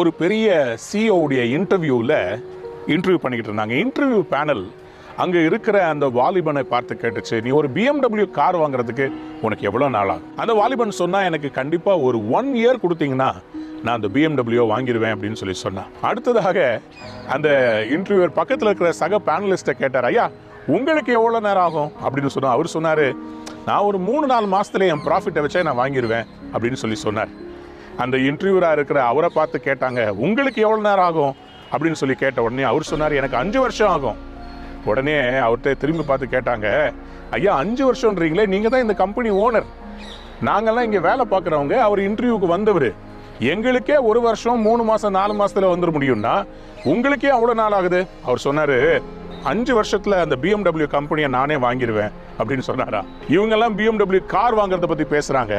ஒரு பெரிய சிஓடைய இன்டர்வியூ பண்ணிக்கிட்டு இருந்தாங்க. இன்டர்வியூ பேனல் அங்கே இருக்கிற அந்த வாலிபனை பார்த்து கேட்டுச்சு, நீ ஒரு BMW கார் வாங்குறதுக்கு உனக்கு எவ்வளோ நாளாகும்? அந்த வாலிபன் சொன்னா, எனக்கு கண்டிப்பாக ஒரு 1 இயர் கொடுத்தீங்கன்னா நான் அந்த BMW வாங்கிடுவேன் அப்படின்னு சொல்லி சொன்னான். அடுத்ததாக அந்த இன்டர்வியூவர் பக்கத்தில் இருக்கிற சக பேனலிஸ்ட்டை கேட்டார், ஐயா உங்களுக்கு எவ்வளோ நேரம் ஆகும் அப்படின்னு சொன்னா. அவர் சொன்னார், நான் ஒரு 3-4 மாதத்துல என் ப்ராஃபிட்டை வச்சே நான் வாங்கிடுவேன் அப்படின்னு சொல்லி சொன்னார். அந்த இன்டர்வியூராக இருக்கிற அவரை பார்த்து கேட்டாங்க, உங்களுக்கு எவ்வளோ நேரம் ஆகும் அப்படின்னு சொல்லி கேட்ட உடனே அவர் சொன்னார், எனக்கு 5 வருஷம் ஆகும். உடனே அவர்கிட்ட திரும்பி பார்த்து கேட்டாங்க, ஐயா 5 வருஷம்ன்றீங்களே, நீங்கள் தான் இந்த கம்பெனி ஓனர், நாங்கள்லாம் இங்கே வேலை பார்க்குறவங்க. அவர் இன்டர்வியூக்கு வந்தவர், எங்களுக்கே 1 வருஷம் 3 மாதம் 4 மாதத்தில் வந்துட முடியும்னா உங்களுக்கே அவ்வளோ நாள் ஆகுது. அவர் சொன்னார், 5 வருஷத்துல அந்த BMW கம்பெனியை நானே வாங்கிடுவேன் அப்படின்னு சொன்னாரா. இவங்கெல்லாம் BMW கார் வாங்குறத பற்றி பேசுகிறாங்க,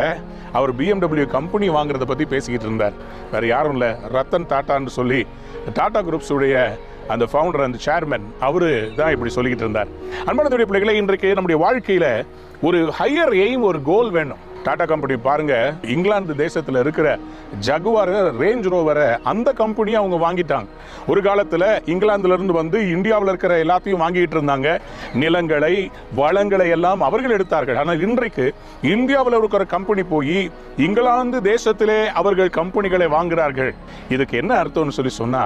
அவர் BMW கம்பெனி வாங்குறத பற்றி பேசிக்கிட்டு இருந்தார். வேறு யாரும் இல்லை, ரத்தன் டாட்டான்னு சொல்லி டாடா குரூப்ஸுடைய அந்த ஃபவுண்டர், அந்த சேர்மன், அவரு தான் இப்படி சொல்லிக்கிட்டு இருந்தார். அன்பானதுடைய பிள்ளைகளை, இன்றைக்கு நம்முடைய வாழ்க்கையில் ஒரு ஹையர் எய்ம், ஒரு கோல் வேணும். டாடா கம்பெனி பாருங்க, இங்கிலாந்து தேசத்தில் இருக்கிற ஜகுவார், ரேஞ்ச் ரோவரை அந்த கம்பெனியை அவங்க வாங்கிட்டாங்க. ஒரு காலத்தில் இங்கிலாந்துல இருந்து வந்து இந்தியாவில் இருக்கிற எல்லாத்தையும் வாங்கிட்டு இருந்தாங்க. நிலங்களை, வளங்களை எல்லாம் அவர்கள் எடுத்தார்கள். ஆனால் இன்றைக்கு இந்தியாவில் இருக்கிற கம்பெனி போய் இங்கிலாந்து தேசத்திலே அவர்கள் கம்பெனிகளை வாங்குகிறார்கள். இதுக்கு என்ன அர்த்தம்னு சொல்லி சொன்னா,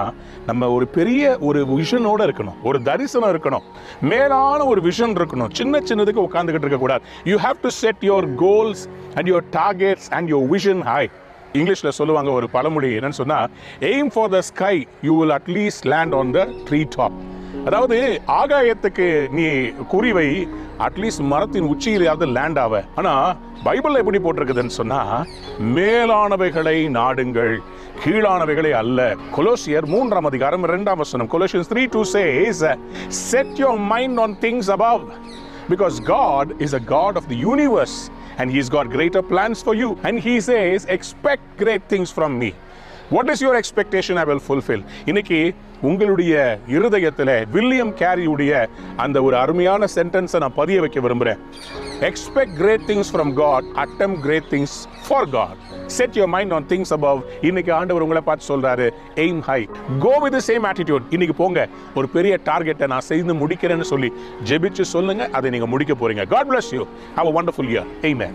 நம்ம ஒரு பெரிய ஒரு விஷனோட இருக்கணும், ஒரு தரிசனம் இருக்கணும், மேலான ஒரு விஷன் இருக்கணும். சின்னதுக்கு உட்கார்ந்துகிட்டு இருக்க கூடாது. You have to set your goals and your targets and your vision high. இங்கிலீஷ்ல சொல்லுவாங்க ஒரு பழமொழி, என்னன்னு சொன்னா, aim for the sky, you will at least land on the tree top. அதாவது ஆகாயத்துக்கு நீ குறிவை, அட்லீஸ்ட் மரத்தின் உச்சியிலாவது லேண்ட் ஆவ. ஆனா பைபிள்ல எப்படி போட்டிருக்குதுன்னு சொன்னா, மேலானவைகளை நாடுங்கள், கீழானவைகளை அல்ல. கொலோசியர் 3ஆம் அதிகாரம் 2ஆம் வசனம், Colossians 3:2 says, set your mind on things above, because God is a God of the universe and he's got greater plans for you, and he says, expect great things from me. What is your expectation? I will fulfill. இன்னைக்கு உங்களுடைய இருதயத்தில் William கேரியுடைய அந்த ஒரு அருமையான சென்டென்ஸை நான் பதிய வைக்க விரும்புகிறேன். Expect great things from God, attempt great things for God. Set your mind on things above. இன்னைக்கு ஆண்டவர் உங்களை பார்த்து சொல்றாரு, aim high, go with the same attitude. இன்னைக்கு போங்க, ஒரு பெரிய டார்கெட்டை நான் செய்து முடிக்கிறேன்னு சொல்லி ஜெபிச்சு சொல்லுங்க, அதை நீங்க முடிக்க போறீங்க. God bless you. Have a wonderful year. Amen.